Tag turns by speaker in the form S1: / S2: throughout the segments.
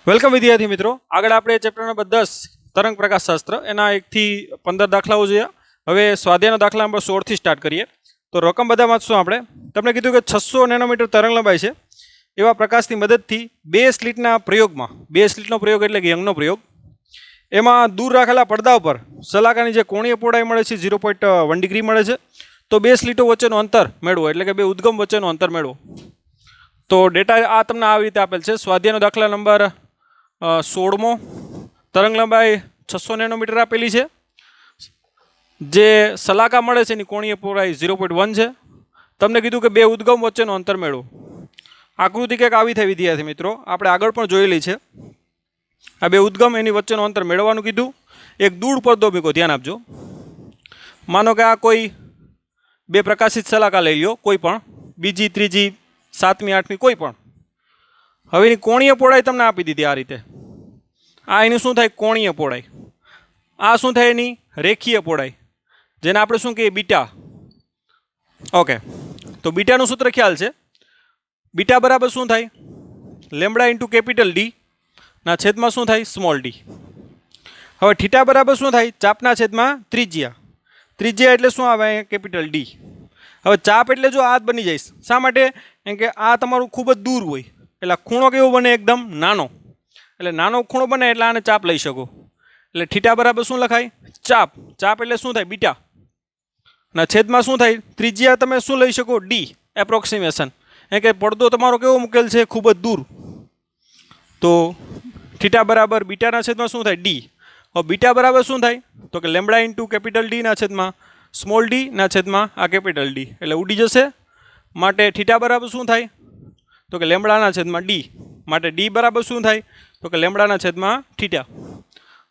S1: Welcome વિદ્યાર્થી મિત્રો, આગળ આપણે ચેપ્ટર નંબર 10 તરંગ પ્રકાશશાસ્ત્ર એના 1 થી 15 દાખલાઓ જોયા. હવે સ્વાધ્યાયનો દાખલા નંબર 16 થી સ્ટાર્ટ કરીએ. તો રકમ બધા વાંચશું આપણે. તમને કીધું કે 600 નેનોમીટર તરંગ લંબાઈ છે એવા પ્રકાશની મદદથી બે સ્લિટના પ્રયોગમાં, બે સ્લિટનો પ્રયોગ એટલે કે યંગનો પ્રયોગ, એમાં દૂર રાખેલા પડદા ઉપર સલાકાની જે કોણીય પહોળાઈ મળે છે 0.1 ડિગ્રી મળે છે. તો બે સ્લિટો વચ્ચેનું અંતર મેળવો એટલે કે બે ઉદ્ગમ વચ્ચેનું અંતર મેળવો. તો ડેટા આ તમને આવી રીતે આપેલ છે. સ્વાધ્યાયનો દાખલા નંબર 16મો, તરંગ લંબાઈ 600 નેનોમીટર આપેલી છે, જે સલાકા મળે છે એની કોણીય પહોળાઈ 0.1 છે. તમને કીધું કે બે ઉદ્ગમ વચ્ચેનું અંતર મેળવો. આકૃતિ કંઈક આવી થઈ વિદ્યાર્થી મિત્રો, આપણે આગળ પણ જોયેલી છે. આ બે ઉદ્ગમ એની વચ્ચેનું અંતર મેળવવાનું કીધું. એક દૂર પડદો મૂકો, ધ્યાન આપજો. માનો કે આ કોઈ બે પ્રકાશિત સલાકા લઈ લ્યો, કોઈ પણ બીજી, ત્રીજી, 7મી, 8મી કોઈ પણ. હવે એની કોણીય પહોળાઈ તમને આપી દીધી આ રીતે. આ એની શું થાય? કોણીય પહોળાઈ. આ શું થાય? એની રેખીય પહોળાઈ, જેને આપણે શું કહીએ? બીટા. ઓકે, તો બીટાનું સૂત્ર ખ્યાલ છે. બીટા બરાબર શું થાય? લેમ્બડા ઇન્ટુ કેપિટલ ડી ના છેદમાં શું થાય? Small D. હવે થીટા બરાબર શું થાય? ચાપના છેદમાં ત્રિજ્યા. ત્રિજ્યા એટલે શું આવે? Capital D. હવે ચાપ એટલે જો આ જ બની જઈશ. શા માટે? કેમ કે આ તમારું ખૂબ જ દૂર હોય એટલે ખૂણો કેવો બને? એકદમ નાનો. એટલે નાનો ખૂણો બને એટલે આને ચાપ લઈ શકો. એટલે થીટા બરાબર શું લખાય? ચાપ. ચાપ એટલે શું થાય? બીટા. ના છેદમાં શું થાય? ત્રિજ્યા તમે શું લઈ શકો? D, approximation. એટલે કે પડદો તમારો કેવો મૂકેલ છે? ખૂબ જ દૂર. તો થીટા બરાબર બીટાના છેદમાં શું થાય? ડી. હવે બીટા બરાબર શું થાય? તો કે લેમ્બડા ઇન્ટુ કેપિટલ ડી ના છેદમાં સ્મોલ ડી ના છેદમાં આ કેપિટલ ડી, એટલે ઉડી જશે. માટે થીટા બરાબર શું થાય? તો કે લેમ્બડાના છેદમાં ડી. માટે ડી બરાબર શું થાય? તો કે લેમ્બડાના છેદમાં થીટા.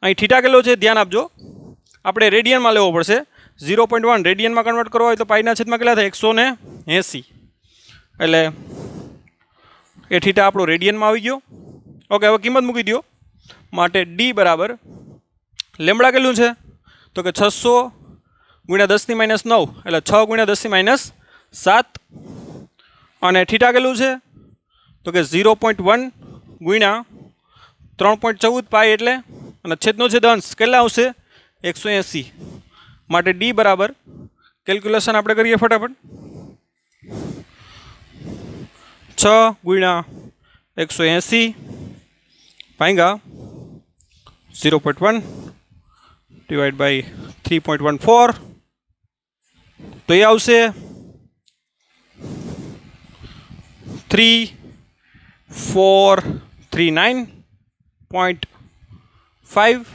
S1: અહીં થીટા કેટલો છે? ધ્યાન આપજો. આપણે રેડિયનમાં લેવો પડશે. 0.1 રેડિયનમાં કન્વર્ટ કરવા હોય તો પાઈના છેદમાં કેટલા થાય? 180. એટલે એ થીટા આપણો રેડિયનમાં આવી ગયો. ઓકે, હવે કિંમત મૂકી દો. માટે ડી બરાબર લેમ્બડા કેટલું છે? તો કે 600 ગુણ્યા 10⁻9 એટલે 6 ગુણ્યા 10⁻7. અને થીટા કેટલું છે? તો કે 0.1 ગુણ્યા 3.14 પાઈ એટલે, અને છેદનો છેદ અંશ કેટલા આવશે? 180. માટે ડી બરાબર, કેલ્ક્યુલેશન આપણે કરીએ ફટાફટ. 6 ગુણ્યા 180 ભાગ્યા 0.1 ડિવાઈડ બાય 3.14, તો એ આવશે 3439.5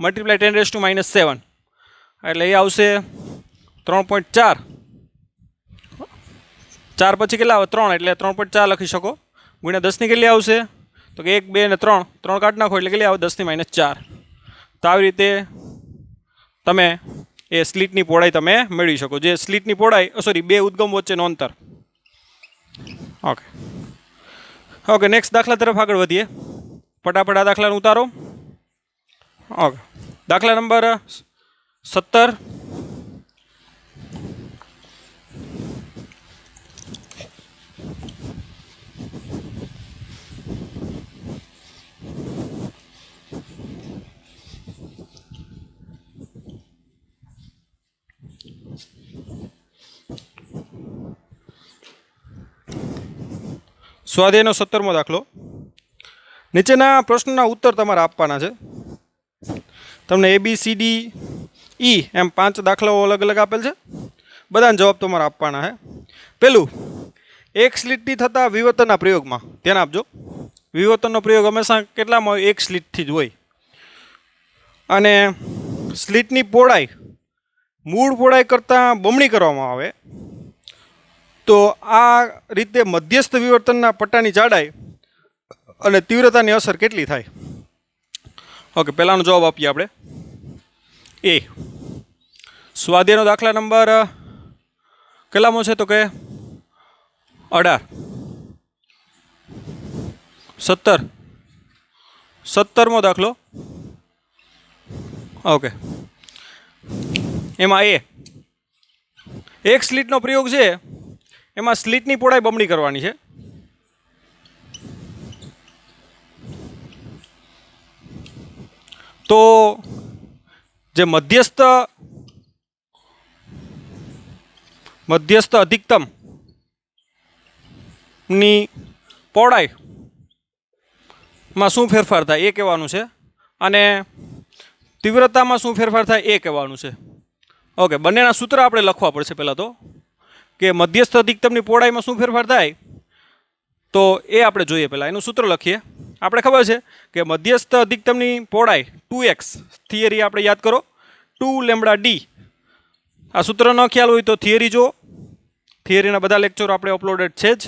S1: મલ્ટીપ્લાય 10⁻⁷, એટલે એ આવશે 3.4. 4 પછી કેટલા આવે? 3, એટલે 3.4 લખી શકો. ગુણ્યા 10ની કેટલી આવશે? તો કે 1, 2 અને 3 કાઢી નાખો એટલે કેટલી આવે? 10⁻⁴. તો આવી રીતે તમે એ સ્લિટની પહોળાઈ તમે મેળવી શકો. જે સ્લિટની પહોળાઈ, સોરી, બે ઉદ્ગમ વચ્ચેનું અંતર. ઓકે ઓકે, નેક્સ્ટ દાખલા તરફ આગળ વધીએ. ફટાફટ આ દાખલાને ઉતારો. ઓકે, દાખલા નંબર 17. સ્વાધ્યાયનો 17મો દાખલો. નીચેના પ્રશ્નના ઉત્તર તમારે આપવાના છે. તમને ABCD E એમ 5 દાખલાઓ અલગ અલગ આપેલ છે. બધાના જવાબ તમારે આપવાના છે. પહેલું, એક સ્લિટથી થતા વિવર્તનના પ્રયોગમાં, ધ્યાન આપજો. વિવર્તનનો પ્રયોગ હંમેશા કેટલામાં હોય? એક સ્લિટથી જ હોય. અને સ્લિટની પહોળાઈ મૂળ પહોળાઈ કરતાં બમણી કરવામાં આવે તો આ રીતે મધ્યસ્થ વિવર્તનના પટ્ટાની જાડાઈ અને તીવ્રતાની અસર કેટલી થાય? ઓકે, પહેલાનો જવાબ આપીએ આપણે. એ સ્વાધ્યાયનો દાખલા નંબર કેટલામો છે? તો કે 18. 17મો દાખલો. ઓકે, એમાં એક સ્લિટનો પ્રયોગ છે. એમાં સ્લિટની પહોળાઈ બમણી કરવાની છે. તો જે મધ્યસ્થ અધિકતમની પહોળાઈમાં શું ફેરફાર થાય એ કહેવાનું છે, અને તીવ્રતામાં શું ફેરફાર થાય એ કહેવાનું છે. ઓકે, બંનેના સૂત્ર આપણે લખવા પડશે પહેલાં તો, કે મધ્યસ્થ અધિકતમની પહોળાઈમાં શું ફેરફાર થાય તો એ આપણે જોઈએ. પહેલાં એનું સૂત્ર લખીએ. આપણે ખબર છે કે મધ્યસ્થ અધિકતમની પહોળાઈ 2x, થિયરી આપણે યાદ કરો, 2 લેમ્બડા ડી. આ સૂત્ર ન ખ્યાલ હોય તો થિયરી જુઓ, થિયરીના બધા લેક્ચરો આપણે અપલોડેડ છે જ.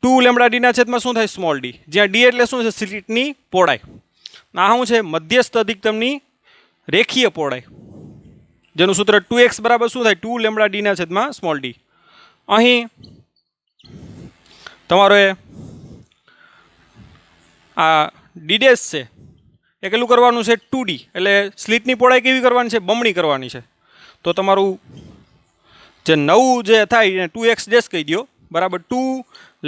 S1: 2 લેમ્બડા ડીના છેદમાં શું થાય? સ્મોલ ડી, જ્યાં ડી એટલે શું છે? સ્લિટની પહોળાઈ. આ શું છે? મધ્યસ્થ અધિકતમની રેખીય પહોળાઈ, જેનું સૂત્ર 2x બરાબર શું થાય? 2 લેમ્બડા ડીના છેદમાં સ્મોલ ડી. અહીં તમારો આ ડી ડેશ છે એ કેટલું કરવાનું છે? 2d, એટલે સ્લિટની પહોળાઈ કેવી કરવાની છે? બમણી કરવાની છે. તો તમારું જે નવું જે થાય એને 2x ડેશ કહી દો, બરાબર 2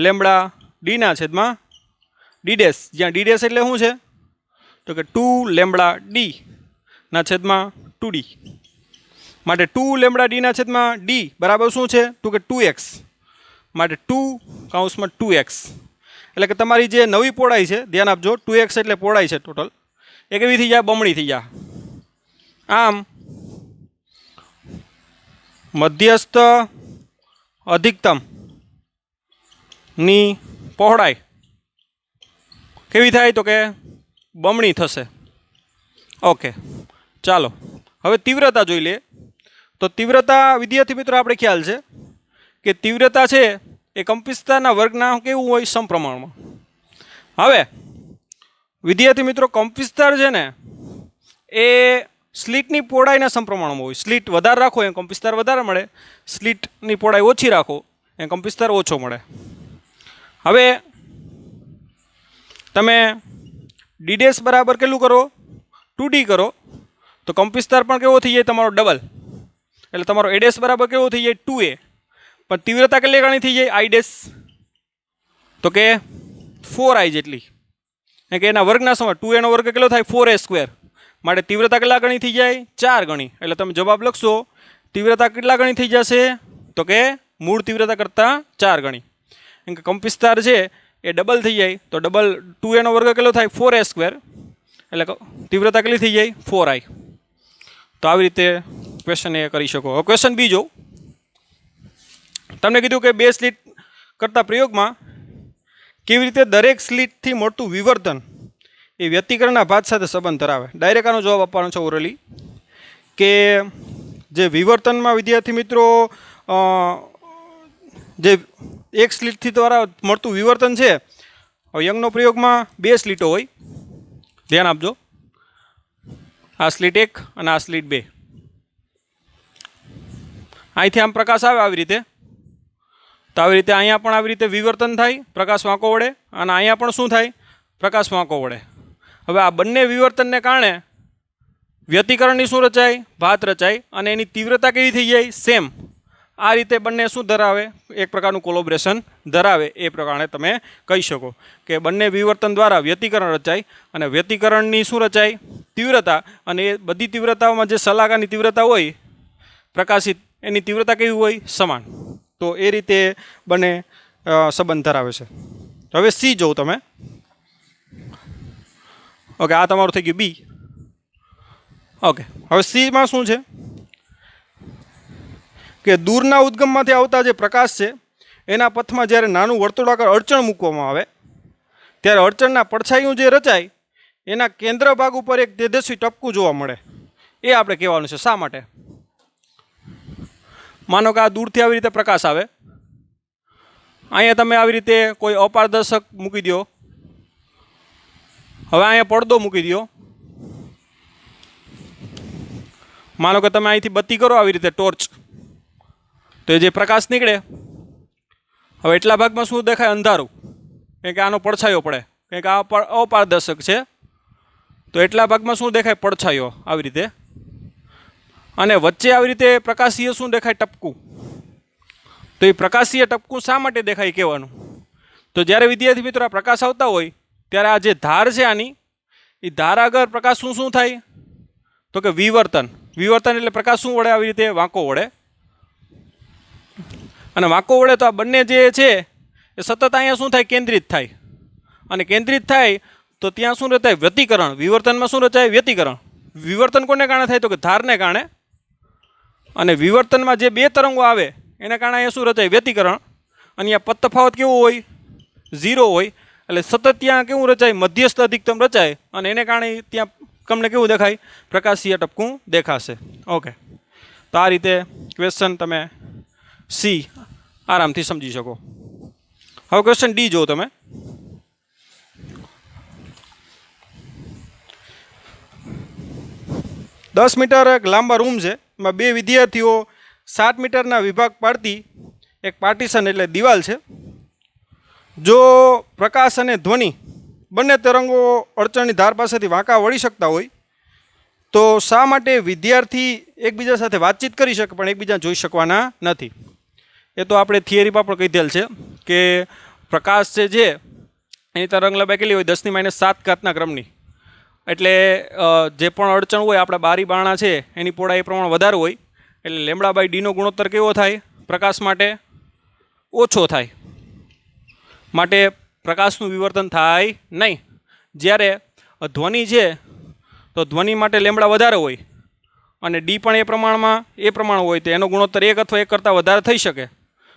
S1: લેમ્બડા ડીના છેદમાં ડી ડેશ, જ્યાં ડી ડેશ એટલે શું છે? તો કે 2 લેમ્બડા ડી ના છેદમાં 2d. માટે 2 લેમ્બડા ડીના છેદમાં ડી બરાબર શું છે? તો કે 2x. માટે 2 એટલે કે તમારી જે નવી પહોળાઈ છે, ધ્યાન આપજો, 2x એટલે પહોળાઈ છે ટોટલ, એ કેવી થઈ જાય? બમણી થઈ જાય. આમ મધ્યસ્થ અધિકતમની પહોળાઈ કેવી થાય? તો કે બમણી થશે. ઓકે, ચાલો હવે તીવ્રતા જોઈ લે. તો તીવ્રતા, વિદ્યાર્થી મિત્રો, આપણે ખ્યાલ છે કે તીવ્રતા છે એ કંપવિસ્તારના વર્ગના કેવું હોય? સમપ્રમાણમાં. હવે વિદ્યાર્થી મિત્રો, કંપવિસ્તાર છે ને એ સ્લિટની પહોળાઈના સમપ્રમાણમાં હોય. સ્લિટ વધારે રાખો એ કંપવિસ્તાર વધારે મળે, સ્લિટની પહોળાઈ ઓછી રાખો એ કંપવિસ્તાર ઓછો મળે. હવે તમે ડી ડેશ બરાબર કેટલું કરો? 2d કરો તો કંપવિસ્તાર પણ કેવો થઈ જાય? તમારો ડબલ. એટલે તમારો એ ડેશ બરાબર કેવો થઈ જાય? 2a. પણ તીવ્રતા કેટલી ગણી થઈ જાય? આઈ ડેશ તો કે 4i જેટલી, કે એના વર્ગના સમય 2a નો વર્ગ કેટલો થાય? 4a². માટે તીવ્રતા કેટલા ગણી થઈ જાય? 4 ગણી. એટલે તમે જવાબ લખશો તીવ્રતા કેટલા ગણી થઈ જશે? તો કે મૂળ તીવ્રતા કરતાં 4 ગણી. કેમ કે કંપવિસ્તાર છે એ ડબલ થઈ જાય, તો ડબલ 2a નો વર્ગ કેટલો થાય? 4a². એટલે તીવ્રતા કેટલી થઈ જાય? 4i. તો આવી રીતે ક્વેશ્ચન એ કરી શકો. હવે ક્વેશ્ચન બીજો, તમને કીધું કે 2 સ્લિટ કરતા પ્રયોગમાં કેવી રીતે દરેક સ્લિટથી મળતું વિવર્તન એ વ્યતિકરણના ભાત સાથે સંબંધ ધરાવે. ડાયરેક્ટ આનો જવાબ આપવાનો છે ઓરલી, કે જે વિવર્તનમાં વિદ્યાર્થી મિત્રો જે એક સ્લિટથી દ્વારા મળતું વિવર્તન છે, હવે યંગનો પ્રયોગમાં 2 સ્લિટો હોય, ધ્યાન આપજો, આ સ્લિટ 1 અને આ સ્લિટ 2. અહીંથી આમ પ્રકાશ આવે આવી રીતે, તો આવી રીતે અહીંયા પણ આવી રીતે વિવર્તન થાય પ્રકાશ વાંકો વડે, અને અહીંયા પણ શું થાય? પ્રકાશ વાંકો વડે. હવે આ બંને વિવર્તનને કારણે વ્યતિકરણની શું રચાય? ભાત રચાય, અને એની તીવ્રતા કેવી થઈ જાય? સેમ. આ રીતે બંને શું ધરાવે? એક પ્રકારનું કોલોબરેશન ધરાવે. એ પ્રકારે તમે કહી શકો કે બંને વિવર્તન દ્વારા વ્યતિકરણ રચાય, અને વ્યતિકરણની શું રચાય? તીવ્રતા. અને એ બધી તીવ્રતાઓમાં જે શલાકાની તીવ્રતા હોય પ્રકાશિત, એની તીવ્રતા કેવી હોય? સમાન. તો એ રીતે બંને સંબંધ ધરાવે છે. હવે સી જોઉં તમે. ઓકે, આ તમારું થઈ ગયું બી. ઓકે, હવે સીમાં શું છે કે દૂરના ઉદ્ગમમાંથી આવતા જે પ્રકાશ છે એના પથમાં જ્યારે નાનું વર્તુળાકાર અડચણ મૂકવામાં આવે ત્યારે અડચણના પડછાયું જે રચાય એના કેન્દ્ર ભાગ ઉપર એક તેજસ્વી ટપકું જોવા મળે. એ આપણે કહેવાનું છે. શા માટે? માનો કે આ દૂરથી આવી રીતે પ્રકાશ આવે, અહીંયા તમે આવી રીતે કોઈ અપારદર્શક મૂકી દો, હવે અહીંયા પડદો મૂકી દો, માનો કે તમે અહીંથી બત્તી કરો આવી રીતે ટોર્ચ, તો એ જે પ્રકાશ નીકળે, હવે એટલા ભાગમાં શું દેખાય? અંધારું, કારણ કે આનો પડછાયો પડે, કારણ કે આ અપારદર્શક છે, તો એટલા ભાગમાં શું દેખાય? પડછાયો આવી રીતે. અને વચ્ચે આવી રીતે પ્રકાશીય શું દેખાય? ટપકું. તો એ પ્રકાશીય ટપકું શા માટે દેખાય કહેવાનું? તો જ્યારે વિદ્યાર્થી મિત્રો આ પ્રકાશ આવતા હોય ત્યારે આ જે ધાર છે આની એ ધાર આગળ પ્રકાશ શું થાય તો કે વિવર્તન. વિવર્તન એટલે પ્રકાશ શું વળે? આવી રીતે વાંકો વળે. અને વાંકો વળે તો આ બંને જે છે એ સતત અહીંયા શું થાય? કેન્દ્રિત થાય. અને કેન્દ્રિત થાય તો ત્યાં શું રચાય? વ્યતિકરણ. વિવર્તનમાં શું રચાય? વ્યતિકરણ. વિવર્તન કોને કારણે થાય તો કે ધારને કારણે. અને વિવર્તનમાં જે બે તરંગો આવે એને કારણે અહીંયા શું રચાય? વ્યતિકરણ. અને અહીંયા પદ તફાવત કેવો હોય? 0 હોય. એટલે સતત ત્યાં કેવું રચાય? મધ્યસ્થ અધિકતમ રચાય. અને એને કારણે ત્યાં તમને કેવું દેખાય? પ્રકાશીય ટપકું દેખાશે. ઓકે, તો આ રીતે ક્વેશ્ચન તમે સી આરામથી સમજી શકો. હવે ક્વેશ્ચન ડી જો તમે. દસ મીટર એક લાંબા રૂમ છે. એમાં બે વિદ્યાર્થીઓ 7 મીટરના વિભાગ પાડતી એક પાર્ટીશન એટલે દિવાલ છે. જો પ્રકાશ અને ધ્વનિ બંને તરંગો અડચણની ધાર પાસેથી વાંકા વળી શકતા હોય તો શા માટે વિદ્યાર્થી એકબીજા સાથે વાતચીત કરી શકે પણ એકબીજાને જોઈ શકવાના નથી? એ તો આપણે થિયરીમાં પણ કીધેલ છે કે પ્રકાશ છે એની તરંગ લંબાઈ કેટલી હોય? 10⁻⁷ ક્રમની. એટલે જે પણ અડચણ હોય આપણા બારી બારણા છે એની પહોળાઈ પ્રમાણે વધારે હોય. એટલે λ/d ગુણોત્તર કેવો થાય? પ્રકાશ માટે ઓછો થાય. માટે પ્રકાશનું વિવર્તન થાય નહીં. જ્યારે ધ્વનિ છે તો ધ્વનિ માટે λ વધારે હોય અને ડી પણ એ પ્રમાણ હોય તો એનો ગુણોત્તર 1 અથવા 1 કરતાં વધારે થઈ શકે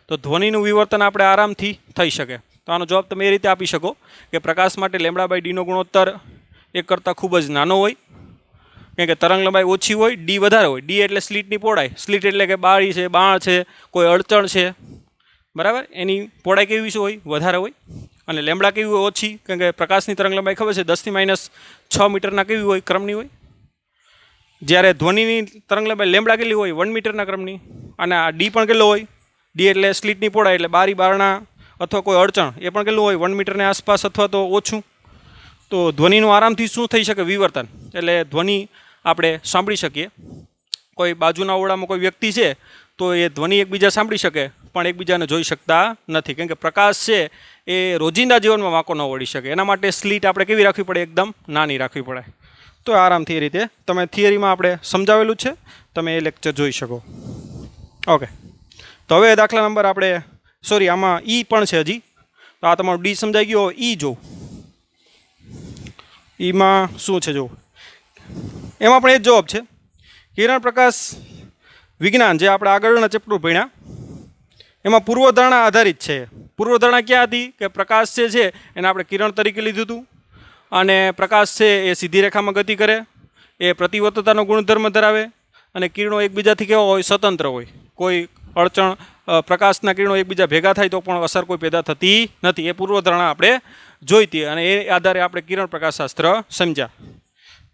S1: તો ધ્વનિનું વિવર્તન આપણે આરામથી થઈ શકે. તો આનો જવાબ તમે એ રીતે આપી શકો કે પ્રકાશ માટે λ/d ગુણોત્તર 1 કરતાં ખૂબ જ નાનો હોય. કારણ કે તરંગ લંબાઈ ઓછી હોય, ડી વધારે હોય. ડી એટલે સ્લીટની પહોળાઈ. સ્લીટ એટલે કે બારી છે, બાણ છે, કોઈ અડચણ છે, બરાબર, એની પહોળાઈ કેવી હોય? વધારે હોય. અને λ કેવી હોય? ઓછી. કારણ કે પ્રકાશની તરંગ લંબાઈ ખબર છે 10⁻⁶ મીટરના કેવી હોય? ક્રમની હોય. જ્યારે ધ્વનિની તરંગ લંબાઈ λ કેટલી હોય? 1 મીટરના ક્રમની. અને આ ડી પણ કેટલો હોય? ડી એટલે સ્લીટની પહોળાઈ એટલે બારી બારણા અથવા કોઈ અડચણ એ પણ કેટલું હોય? 1 મીટરની આસપાસ અથવા તો ઓછું. તો ધ્વનિનું આરામથી શું થઈ શકે? વિવર્તન. એટલે ધ્વનિ આપણે સાંભળી શકીએ. કોઈ બાજુના ઓરડામાં કોઈ વ્યક્તિ છે તો એ ધ્વનિ એકબીજા સાંભળી શકે પણ એકબીજાને જોઈ શકતા નથી. કેમ કે પ્રકાશ છે એ રોજિંદા જીવનમાં વાંકો ન વળી શકે. એના માટે સ્લીટ આપણે કેવી રાખવી પડે? એકદમ નાની રાખવી પડે. તો આરામથી એ રીતે તમે થિયરીમાં આપણે સમજાવેલું છે, તમે એ લેક્ચર જોઈ શકો. ઓકે, તો હવે દાખલા નંબર આપણે આમાં ઈ પણ છે હજી. તો આ તમારું ડી સમજાઈ ગયો. ઈ જો ઈમાં શું છે જો, એમાં પણ એ જ જવાબ છે. કિરણ પ્રકાશ વિજ્ઞાન જે આપણે આગળના ચેપ્ટર ભણ્યા એમાં પૂર્વધારણા આધારિત છે. પૂર્વધારણા ક્યાં હતી? કે પ્રકાશ છે એને આપણે કિરણ તરીકે લીધું હતું અને પ્રકાશ છે એ સીધી રેખામાં ગતિ કરે, એ પ્રતિવર્તતાનો ગુણધર્મ ધરાવે અને કિરણો એકબીજાથી કેવા હોય? સ્વતંત્ર હોય. કોઈ અડચણ પ્રકાશના કિરણો એકબીજા ભેગા થાય તો પણ અસર કોઈ પેદા થતી નથી. એ પૂર્વધારણા આપણે જોઈતી અને એ આધારે આપણે કિરણ પ્રકાશશાસ્ત્ર સમજ્યા.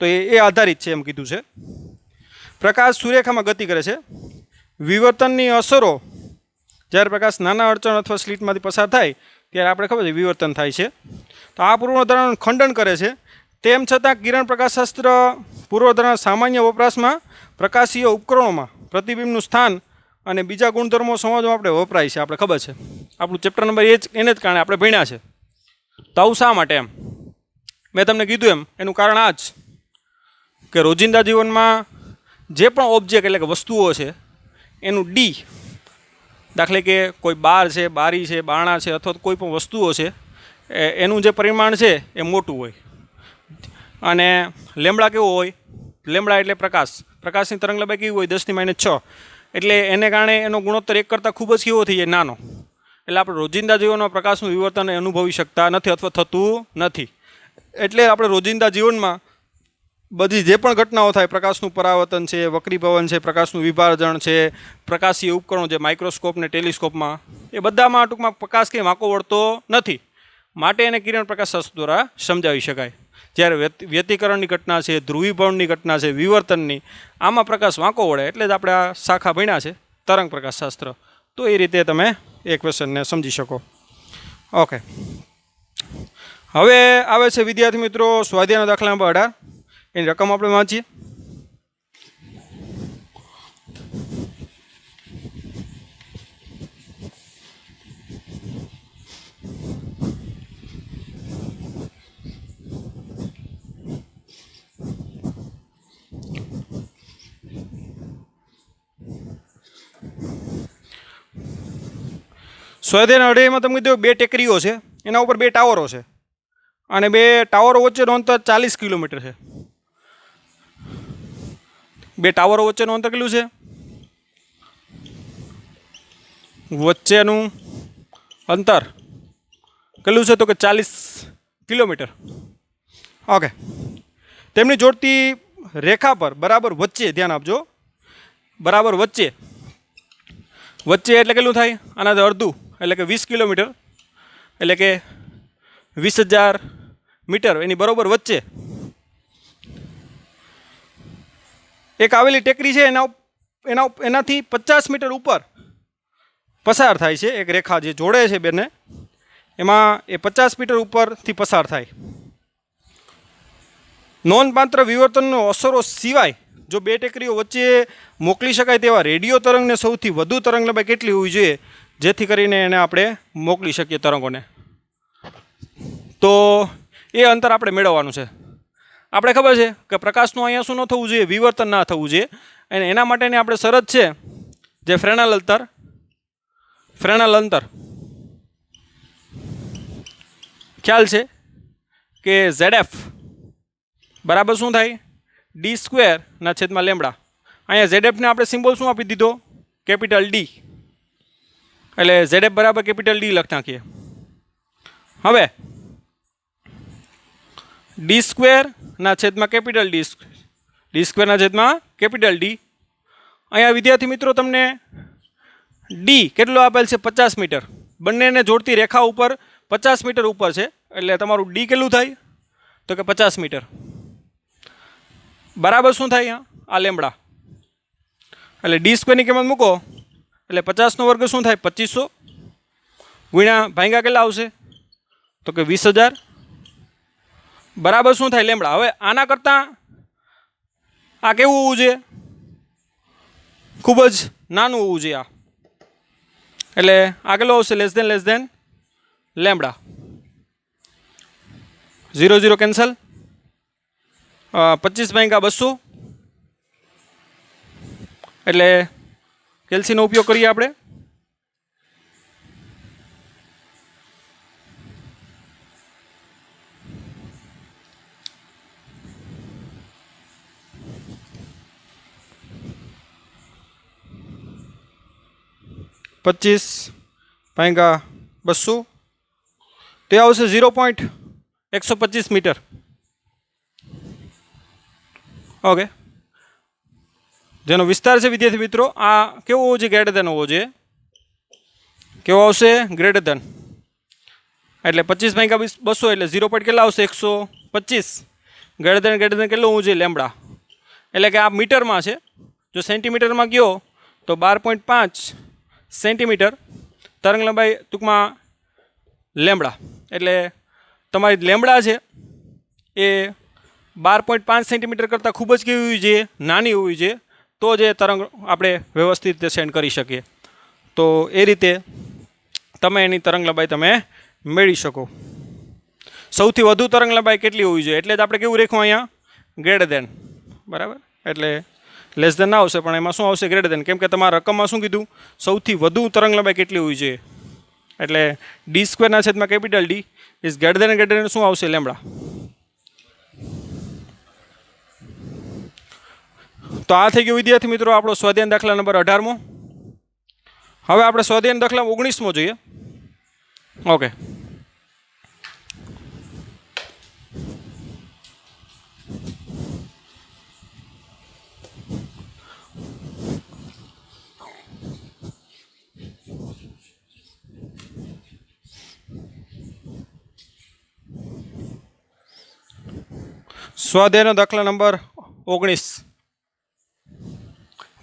S1: તો એ આધારિત છે એમ કીધું છે. પ્રકાશ સૂર્યરેખામાં ગતિ કરે છે. વિવર્તનની અસરો જ્યારે પ્રકાશ નાના અડચણ અથવા સ્લીટમાંથી પસાર થાય ત્યારે આપણે ખબર છે વિવર્તન થાય છે. તો આ પૂર્વધારણાનું ખંડન કરે છે. તેમ છતાં કિરણ પ્રકાશશાસ્ત્ર પૂર્વધારણા સામાન્ય વપરાશમાં પ્રકાશીય ઉપકરણોમાં પ્રતિબિંબનું સ્થાન અને બીજા ગુણધર્મો સમજવા આપણે વપરાય છે. આપણે ખબર છે આપણું ચેપ્ટર નંબર એને જ કારણે આપણે ભણ્યા છે. તો આવું શા માટે? એમ મેં તમને કીધું એનું કારણ આ જ કે રોજિંદા જીવનમાં જે પણ ઓબ્જેક્ટ એટલે કે વસ્તુઓ છે એનું ડી, દાખલે કે કોઈ બાર છે, બારી છે, બારણા છે અથવા કોઈ પણ વસ્તુઓ છે એનું જે પરિમાણ છે એ મોટું હોય. અને લેમડા કેવો હોય? લેમડા એટલે પ્રકાશની તરંગ લંબાઈ કેવી હોય? 10⁻⁶. એટલે એને કારણે એનો ગુણોત્તર 1 કરતાં ખૂબ જ કેવો થઈ જાય? નાનો. એટલે આપણે રોજિંદા જીવનમાં પ્રકાશનું વિવર્તન અનુભવી શકતા નથી અથવા થતું નથી. એટલે આપણે રોજિંદા જીવનમાં બધી જે પણ ઘટનાઓ થાય, પ્રકાશનું પરાવર્તન છે, વક્રીભવન છે, પ્રકાશનું વિભાજન છે, પ્રકાશીય ઉપકરણો જે માઇક્રોસ્કોપ ને ટેલિસ્કોપમાં, એ બધામાં ટૂંકમાં પ્રકાશ કંઈ વાંકો વળતો નથી. માટે એને કિરણ પ્રકાશશાસ્ત્ર દ્વારા સમજાવી શકાય. જ્યારે વ્યતિકરણની ઘટના છે, ધ્રુવીભવનની ઘટના છે, વિવર્તનની, આમાં પ્રકાશ વાંકો વળે. એટલે જ આપણે આ શાખા ભણ્યા છે તરંગ પ્રકાશશાસ્ત્ર. તો એ રીતે તમે એ ક્વેશ્ચનને સમજી શકો. ઓકે, હવે આવે છે વિદ્યાર્થી મિત્રો સ્વાધ્યાયનો દાખલા નંબર 18. એની રકમ આપણે વાંચીએ. સ્વાધ્યાયના અઢાઈમાં તમે કીધું 2 ટેકરીઓ છે, એના ઉપર 2 ટાવરો છે અને 2 ટાવરો વચ્ચેનું અંતર 40 કિલોમીટર છે. 2 ટાવરો વચ્ચેનું અંતર કેટલું છે? વચ્ચેનું અંતર કેટલું છે? તો કે 40 કિલોમીટર. ઓકે. તેમની જોડતી રેખા પર બરાબર વચ્ચે, ધ્યાન આપજો, બરાબર વચ્ચે, વચ્ચે એટલે કેટલું થાય? આનાથી અડધું એટલે કે 20 કિલોમીટર, એટલે કે 20,000 મીટર. એની બરોબર વચ્ચે એક આવેલી ટેકરી છે, એનાથી 50 મીટર ઉપર પસાર થાય છે એક રેખા જે જોડે છે બેને, એમાં એ 50 મીટર ઉપરથી પસાર થાય. નોંધપાત્ર વિવર્તનનો અસરો સિવાય જો 2 ટેકરીઓ વચ્ચે મોકલી શકાય તેવા રેડિયો તરંગને સૌથી વધુ તરંગ લંબાઈ કેટલી હોવી જોઈએ જેથી કરીને એને આપણે મોકલી શકીએ તરંગોને? તો એ અંતર આપણે મેળવવાનું છે. આપણે ખબર છે કે પ્રકાશનું અહીંયા શું ન થવું જોઈએ? વિવર્તન ના થવું જોઈએ. અને એના માટેની આપણે શરત છે જે ફ્રેનલ અંતર ખ્યાલ છે કે ZF બરાબર શું થાય? d²/λ. અહીંયા ZF ને આપણે સિમ્બોલ શું આપી દીધો? Capital D. એટલે ZF બરાબર કેપિટલ D લખી નાખીએ. હવે d²/કેપિટલ D. અહીંયા વિદ્યાર્થી મિત્રો તમને D કેટલો આપેલ છે? 50 મીટર. બંનેને જોડતી રેખા ઉપર 50 મીટર ઉપર છે, એટલે તમારું D કેટલું થાય? તો કે 50 મીટર. બરાબર શું થાય? આ લેમ્બડા. એટલે d² ની કિંમત મૂકો એટલે 50 નો વર્ગ શું થાય? 2500 ગુણ્યા ભાંગ્યા કેટલા આવશે? તો કે 20,000 બરાબર શું થાય? લેમ્બડા. હવે આના કરતાં આ કેવું હોવું જોઈએ? ખૂબ જ નાનું હોવું જોઈએ. એટલે આ કેટલો આવશે? Less than lambda. 0 0 કેન્સલ. 25/200 એટલે કેલ્સીનો ઉપયોગ કરીએ આપણે. (25/200) તે આવશે 0.125 મીટર. ઓકે. જેનો વિસ્તાર છે વિદ્યાર્થી મિત્રો આ કેવો હોવો જોઈએ? ગ્રેટર દેન હોવો જોઈએ. કેવો આવશે? Greater than. એટલે 25/200 એટલે 0. કેટલા આવશે? 125. ગ્રેટર દેન કેટલું હોવું જોઈએ? લેમ્બડા. એટલે કે આ મીટરમાં છે. જો સેન્ટીમીટરમાં ગયો તો 12.5 સેન્ટીમીટર તરંગ લંબાઈ, ટૂંકમાં લેમ્બડા. એટલે તમારી લેમ્બડા છે એ 12.5 સેન્ટીમીટર કરતાં ખૂબ જ કેવી હોવી જોઈએ? નાની હોવી જોઈએ. તો જ એ તરંગ આપણે વ્યવસ્થિત રીતે સેન્ડ કરી શકીએ. તો એ રીતે તમે એની તરંગ લંબાઈ તમે મેળવી શકો. સૌથી વધુ તરંગ લંબાઈ કેટલી હોવી જોઈએ? એટલે જ આપણે કેવું રેખું અહીંયા? Greater than. બરાબર. એટલે લેસ દેન ના આવશે, પણ એમાં શું આવશે? Greater than. કેમ કે તમારા રકમમાં શું કીધું? સૌથી વધુ તરંગ લંબાઈ કેટલી હોવી જોઈએ? એટલે d²/કેપિટલ D ઇઝ ગ્રેટર દેન શું આવશે? લેમ્બડા. તો આ થઈ ગયું વિદ્યાર્થી મિત્રો આપણો સ્વાધ્યાય દાખલા નંબર 18મો. હવે આપણે સ્વાધ્યાય દાખલા 19મો જોઈએ. ઓકે. સ્વાધ્યાયનો દાખલા નંબર 19.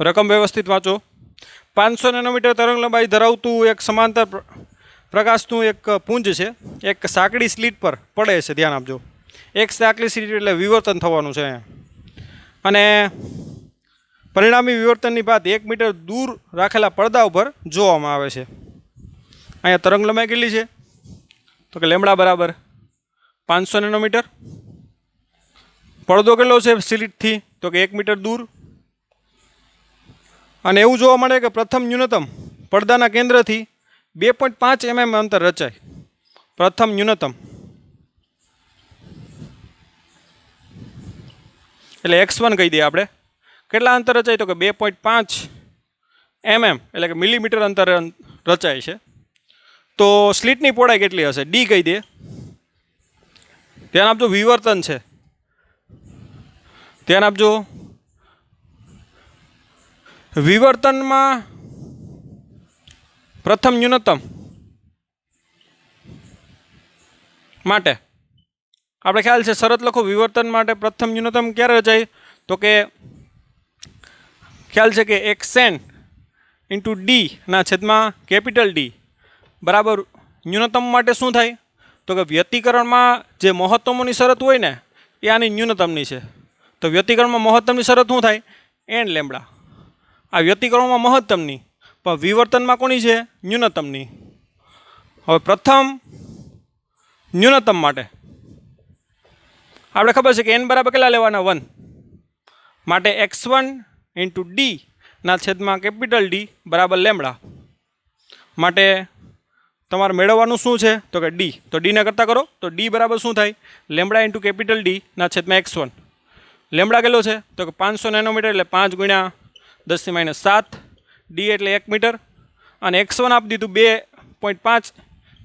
S1: રકમ વ્યવસ્થિત વાંચો. 500 નેનોમીટર તરંગ લંબાઈ ધરાવતું એક સમાંતર પ્રકાશનું એક પુંજ છે, એક સાંકડી સ્લીટ પર પડે છે. ધ્યાન આપજો. એક સાંકડી સ્લીટ એટલે વિવર્તન થવાનું છે અને પરિણામી વિવર્તનની બાદ 1 મીટર દૂર રાખેલા પડદા ઉપર જોવામાં આવે છે. અહીંયા તરંગ લંબાઈ કેટલી છે? તો કે લેમ્બડા બરાબર 500 નેનોમીટર. પડદો કેટલો છે સ્લીટથી? તો કે 1 મીટર દૂર. અને એવું જોવા મળે કે પ્રથમ ન્યૂનતમ પડદાના કેન્દ્રથી 2.5 mm અંતર રચાય પ્રથમ ન્યૂનતમ, એટલે x1 કહી દઈએ આપણે. કેટલા અંતર રચાય તો કે 2.5 mm એટલે કે મિલીમીટર અંતર રચાય છે. તો સ્લીટની પહોળાઈ કેટલી હશે? ડી કહી દઈએ. ધ્યાન આપજો, વિવર્તન છે, ધ્યાન આપજો. વિવર્તનમાં પ્રથમ ન્યૂનતમ માટે આપણે ખ્યાલ છે, શરત લખો. વિવર્તન માટે પ્રથમ ન્યૂનતમ ક્યારે રચાય તો કે ખ્યાલ છે કે xn ઇન્ટુ ડી ના છેદમાં કેપિટલ ડી બરાબર ન્યૂનતમ માટે શું થાય તો કે વ્યતિકરણમાં જે મહત્તમોની શરત હોય ને એ આની ન્યૂનતમની છે. તો વ્યતિકરણમાં મહત્તમની શરત શું થાય? n lambda. આ વ્યતિકરણમાં મહત્તમની, પણ વિવર્તનમાં કોની છે? ન્યૂનતમની. હવે પ્રથમ ન્યૂનતમ માટે આપણે ખબર છે કે n બરાબર કેટલા લેવાના? 1. માટે x1 ઇન્ટુ ડી ના છેદમાં કેપિટલ ડી બરાબર લેમ્બડા. માટે તમારે મેળવવાનું શું છે તો કે ડી. તો ડીને કરતાં કરો તો ડી બરાબર શું થાય? લેમ્બડા ઇન્ટુ કેપિટલ ડી ના છેદમાં x1. લેમ્બડા કેટલો છે તો કે 500 નેનોમીટર એટલે 5 ગુણ્યા 10⁻7. ડી એટલે 1 મીટર અને x1 આપી દીધું 2.5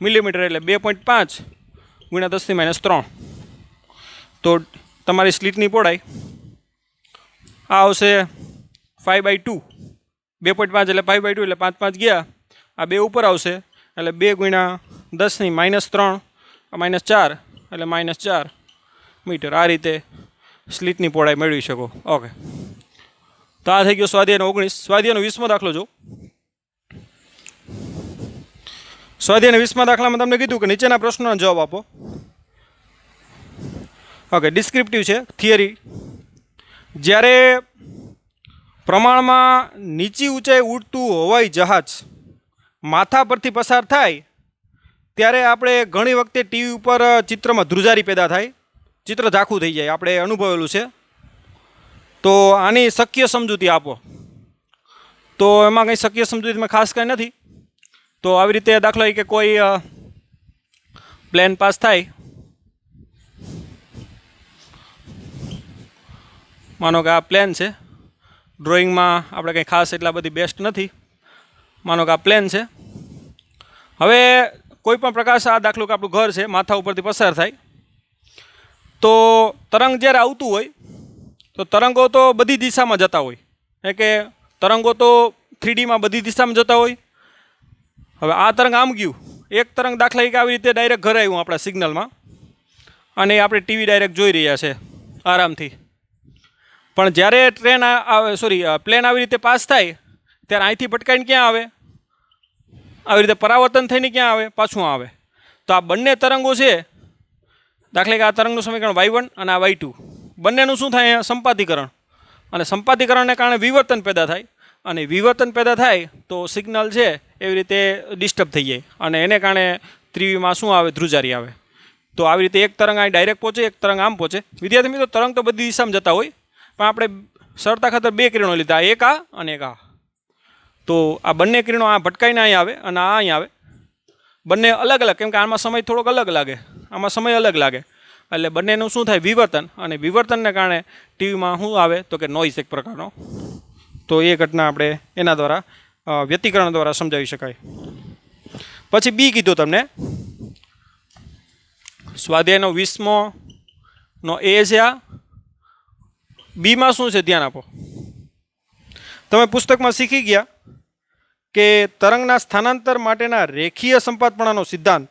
S1: મિલીમીટર એટલે 2.5 ગુણ્યા 10⁻3. તો તમારી સ્લીટની પહોળાઈ આ આવશે 5/2. 2.5 એટલે 5/2 એટલે 5 5 ગયા. આ 2 ઉપર આવશે એટલે 2 ગુણ્યા 10⁻3 -4 એટલે -4 મીટર. આ રીતે સ્લીટની પહોળાઈ મેળવી શકો. ઓકે, તો આ થઈ ગયો સ્વાધ્યાયનો 19. સ્વાધ્યાયનો 20મો દાખલો જો. સ્વાધ્યાયના 20મા દાખલામાં તમને કીધું કે નીચેના પ્રશ્નોના જવાબ આપો. ઓકે, ડિસ્ક્રિપ્ટિવ છે, થિયરી. જ્યારે પ્રમાણમાં નીચી ઊંચાઈ ઉડતું હવાઈ જહાજ માથા પરથી પસાર થાય ત્યારે આપણે ઘણી વખતે ટીવી ઉપર ચિત્રમાં ધ્રુજારી પેદા થાય, ચિત્ર ઝાખું થઈ જાય, આપણે અનુભવેલું છે. તો આની શક્ય સમજૂતી આપો. તો એમાં કંઈ શક્ય સમજૂતીમાં ખાસ કંઈ નથી. તો આવી રીતે દાખલો કે કોઈ પ્લેન પાસ થાય, માનો કે આ પ્લેન છે. ડ્રોઈંગમાં આપણે કંઈ ખાસ એટલા બધી બેસ્ટ નથી. માનો કે આ પ્લેન છે. હવે કોઈ પણ પ્રકાશ, આ દાખલો કે આપણું ઘર છે, માથા ઉપરથી પસાર થાય તો તરંગ જ્યારે આવતું હોય તો તરંગો તો બધી દિશામાં જતા હોય, એટલે કે તરંગો તો 3Dમાં બધી દિશામાં જતા હોય. હવે આ તરંગ આમ ગયું, એક તરંગ દાખલા કે આવી રીતે ડાયરેક્ટ ઘરે આવ્યું આપણા સિગ્નલમાં અને આપણે ટીવી ડાયરેક્ટ જોઈ રહ્યા છે આરામથી. પણ જ્યારે ટ્રેન પ્લેન આવી રીતે પાસ થાય ત્યારે અહીંથી ભટકાઈને ક્યાં આવે? આવી રીતે પરાવર્તન થઈને ક્યાં આવે? પાછું આવે. તો આ બંને તરંગો છે, દાખલા કે આ તરંગનું સમીકરણ y1 અને આ y2, બંનેનું શું થાય? સંપાતીકરણ. અને સંપાતીકરણને કારણે વિવર્તન પેદા થાય અને વિવર્તન પેદા થાય તો સિગ્નલ છે એવી રીતે ડિસ્ટર્બ થઈ જાય અને એને કારણે ત્રિવીમાં શું આવે? ધ્રુજારી આવે. તો આવી રીતે એક તરંગ અહીં ડાયરેક્ટ પહોંચે, એક તરંગ આમ પહોંચે. વિદ્યાર્થી મિત્રો, તરંગ તો બધી દિશામાં જતા હોય, પણ આપણે સરળતા ખાતર 2 કિરણો લીધા, એક આ અને એક આ. તો આ બંને કિરણો આ ભટકાઈને અહીં આવે અને આ અહીં આવે. બંને અલગ અલગ, કેમ કે આમાં સમય થોડોક અલગ લાગે, આમાં સમય અલગ લાગે, એટલે બંનેનું શું થાય? વિવર્તન. અને વિવર્તનને કારણે ટીવીમાં શું આવે તો કે નોઇઝ એક પ્રકારનો. તો એ ઘટના આપણે એના દ્વારા વ્યતિકરણ દ્વારા સમજાવી શકાય. પછી બી કીધું તમને, સ્વાધ્યાયનો 20મો એ છે. આ બીમાં શું છે ધ્યાન આપો. તમે પુસ્તકમાં શીખી ગયા કે તરંગના સ્થાનાંતર માટેના રેખીય સંપાતપણાનો સિદ્ધાંત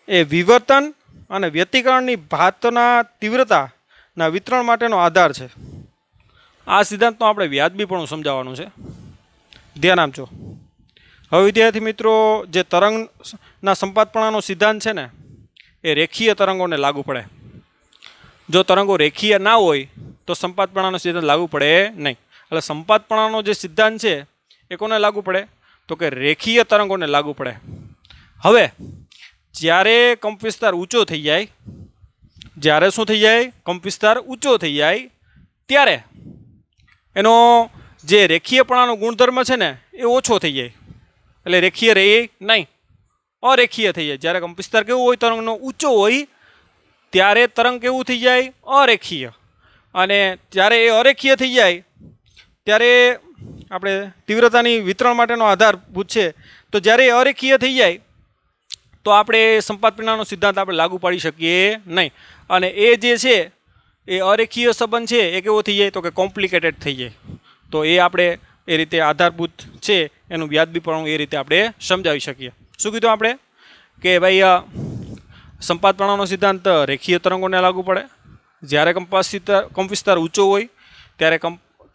S1: એ વિવર્તન અને વ્યતિકરણની ભાતના તીવ્રતાના વિતરણ માટેનો આધાર છે. આ સિદ્ધાંતનો આપણે વ્યાજબીપણું સમજાવવાનું છે, ધ્યાન આપજો. હવે વિદ્યાર્થી મિત્રો, જે તરંગના સંપાતપણાનો સિદ્ધાંત છે ને એ રેખીય તરંગોને લાગુ પડે. જો તરંગો રેખીય ના હોય તો સંપાતપણાનો સિદ્ધાંત લાગુ પડે નહીં. એટલે સંપાતપણાનો જે સિદ્ધાંત છે એ કોને લાગુ પડે તો કે રેખીય તરંગોને લાગુ પડે. હવે જ્યારે કંપવિસ્તાર ઊંચો થઈ જાય, જ્યારે શું થઈ જાય? કંપવિસ્તાર ઊંચો થઈ જાય ત્યારે એનો જે રેખીયપણાનો ગુણધર્મ છે ને એ ઓછો થઈ જાય. એટલે રેખીય રહે નહીં, અરેખીય થઈ જાય. જ્યારે કંપવિસ્તાર કેવો હોય, તરંગનો ઊંચો હોય ત્યારે તરંગ કેવું થઈ જાય, અરેખીય. અને જ્યારે એ અરેખીય થઈ જાય ત્યારે આપણે તીવ્રતાની વિતરણ માટેનો આધારભૂત છે. તો જ્યારે એ અરેખીય થઈ જાય તો આપણે સંપાત પરિણામનો સિદ્ધાંત આપણે લાગુ પાડી શકીએ નહીં. અને એ જે છે એ અરેખીય સંબંધ છે એ કેવો થઈ જાય, તો કે કોમ્પ્લિકેટેડ થઈ જાય. તો એ આપણે એ રીતે આધારભૂત છે એનું વ્યાજબીપણું એ રીતે આપણે સમજાવી શકીએ. શું કીધું આપણે કે ભાઈ સંપાત પરિણામનો સિદ્ધાંત રેખીય તરંગોને લાગુ પડે. જ્યારે કંપવિસ્તાર ઊંચો હોય ત્યારે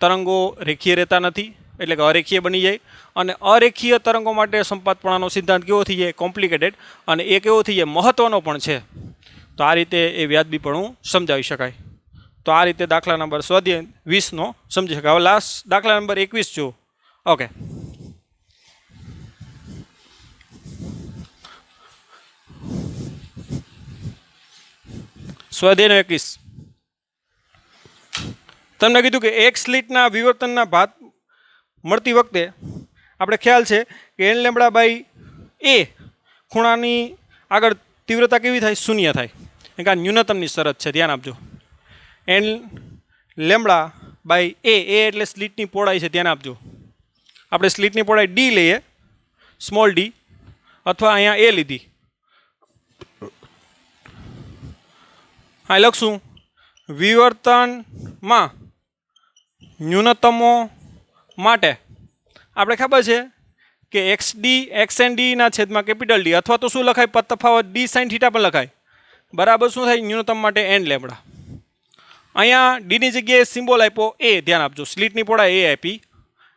S1: તરંગો રેખીય રહેતા નથી, એટલે કે અરેખીય બની જાય. અને અરેખીય તરંગો માટે સંપાત પરિણામનો સિદ્ધાંત કેવો થઈ જાય, કોમ્પ્લિકેટેડ. અને એ કેવો થઈ જાય, મહત્ત્વનો પણ છે. તો આ રીતે એ વ્યાજબીપણું સમજાવી શકાય. તો આ રીતે દાખલા નંબર સ્વાધ્યાય 20નો સમજી શકાય. હવે લાસ્ટ દાખલા નંબર 21 જુઓ. ઓકે, સ્વાધ્યાય 21. તમને કીધું કે એક સ્લિટના વિવર્તનના ભાત મળતી વખતે આપણે ખ્યાલ છે કે એન લેમ્બડા બાય એ ખૂણાની આગળ તીવ્રતા કેવી થાય, શૂન્ય થાય. કારણ કે આ ન્યૂનતમની શરત છે, ધ્યાન આપજો. એન લેમ્બડા બાય એ એટલે સ્લિટની પહોળાઈ છે, ધ્યાન આપજો. આપણે સ્લિટની પહોળાઈ ડી લઈએ, સ્મોલ ડી, અથવા અહીંયા એ લીધી. હા, લખશું વિવર્તનમાં ન્યૂનતમો માટે આપણે ખબર છે કે XN/D છેદમાં કેપિટલ ડી, અથવા તો શું લખાય, પદ તફાવત D sin θ પણ લખાય. બરાબર શું થાય, ન્યૂનતમ માટે એન લેમ્બડા. અહીંયા ડીની જગ્યાએ સિમ્બોલ આપ્યો એ, ધ્યાન આપજો. સ્લિટની પહોળાઈ એ આપી,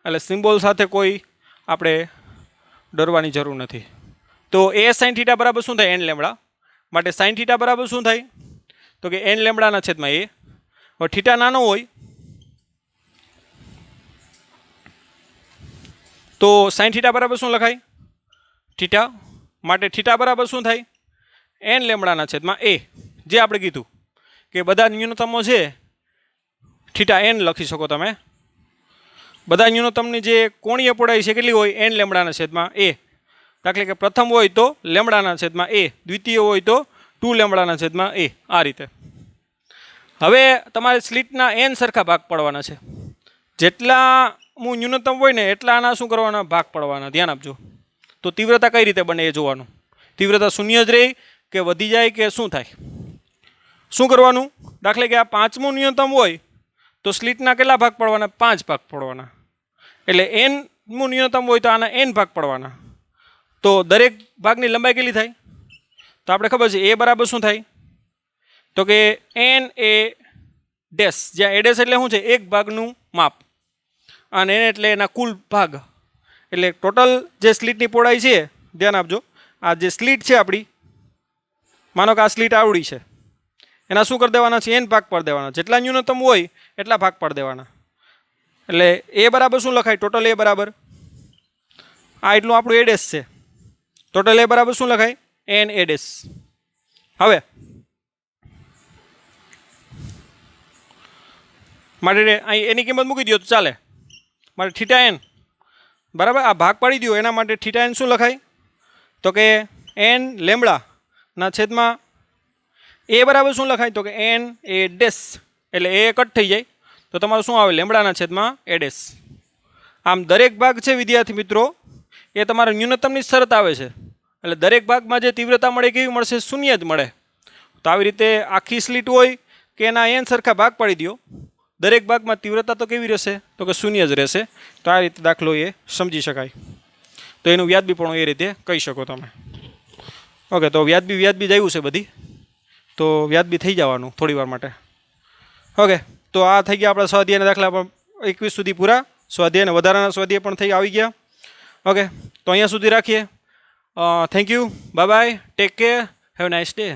S1: એટલે સિમ્બોલ સાથે કોઈ આપણે ડરવાની જરૂર નથી. તો એ sin θ બરાબર શું થાય, એન લેમ્બડા. માટે sin θ બરાબર શું થાય, તો કે એન લેમ્બડાના છેદમાં એ. હવે થીટા નાનો હોય તો sin θ બરાબર શું લખાય, થીટા. માટે થીટા બરાબર શું થાય, એન લેમ્બડાના છેદમાં એ. જે આપણે કીધું કે બધા ન્યૂનતમો છે થીટા એન લખી શકો તમે. બધા ન્યૂનતમની જે કોણીય પહોળાઈ છે કેટલી હોય, એન લેમ્બડાના છેદમાં એ. દાખલા કે પ્રથમ હોય તો લેમ્બડાના છેદમાં એ, દ્વિતીય હોય તો 2 લેમ્બડાના છેદમાં એ. આ રીતે. હવે તમારે સ્લિટના એન સરખા ભાગ પડવાના છે. જેટલા ન્યૂનતમ હોય ને એટલા આના શું કરવાના, ભાગ પડવાના. ધ્યાન આપજો. તો તીવ્રતા કઈ રીતે બને એ જોવાનું. તીવ્રતા શૂન્ય જ રહે કે વધી જાય કે શું થાય. શું કરવાનું, દાખલા કે આ 5મું ન્યૂનતમ હોય તો સ્લિટના કેટલા ભાગ પડવાના, 5 ભાગ પડવાના. એટલે એનમું ન્યૂનતમ હોય તો આના એન ભાગ પડવાના. તો દરેક ભાગની લંબાઈ કેટલી થાય, તો આપણે ખબર છે એ બરાબર શું થાય, તો કે એન એ ડેશ. જ્યાં એ ડેશ એટલે શું છે, એક ભાગનું માપ, અને એન એટલે એના કુલ ભાગ. એટલે ટોટલ જે સ્લિટની પહોળાઈ છે, ધ્યાન આપજો. આ જે સ્લિટ છે આપણી, માનો કે આ સ્લિટ આવડી છે, એના શું કરી દેવાના છે, એન ભાગ પાડી દેવાના. જેટલા ન્યૂનતમ હોય એટલા ભાગ પાડી દેવાના. એટલે એ બરાબર શું લખાય, ટોટલ એ બરાબર આ એટલું આપણું એ ડેશ છે. ટોટલ એ બરાબર શું લખાય, એન એ ડેશ. હવે માટે અહીં એની કિંમત મૂકી દો તો ચાલે. માટે થીટા એન બરાબર, આ ભાગ પાડી દો એના માટે થીટા એન શું લખાય, તો કે એન લેમ્બડાના છેદમાં એ બરાબર શું લખાય, તો કે એન એ ડેશ. એટલે એ કટ થઈ જાય તો તમારું શું આવે, લેમ્બડાના છેદમાં એ ડેશ. આમ દરેક ભાગ છે વિદ્યાર્થી મિત્રો એ તમારા ન્યૂનતમની શરત આવે છે. એટલે દરેક ભાગમાં જે તીવ્રતા મળે કેવી મળશે, શૂન્ય જ મળે. તો આવી રીતે આખી સ્લિટ હોય કે એના એન સરખા ભાગ પાડી દો, દરેક ભાગમાં તીવ્રતા તો કેવી રહેશે, તો કે શૂન્ય જ રહેશે. તો આ રીતે દાખલો એ સમજી શકાય. તો એનું વ્યાજબીપણું એ રીતે કહી શકો તમે. ઓકે, તો વ્યાજબી જ આવ્યું છે બધી, તો વ્યાજબી થઈ જવાનું થોડી વાર માટે. ઓકે, તો આ થઈ ગયા આપણા સ્વાધ્યાયના દાખલા પણ 21 સુધી પૂરા. સ્વાધ્યાય અને વધારાના સ્વાધ્યાય પણ આવી ગયા. ઓકે, તો અહીંયા સુધી રાખીએ. Thank you, bye bye, take care, have nice day.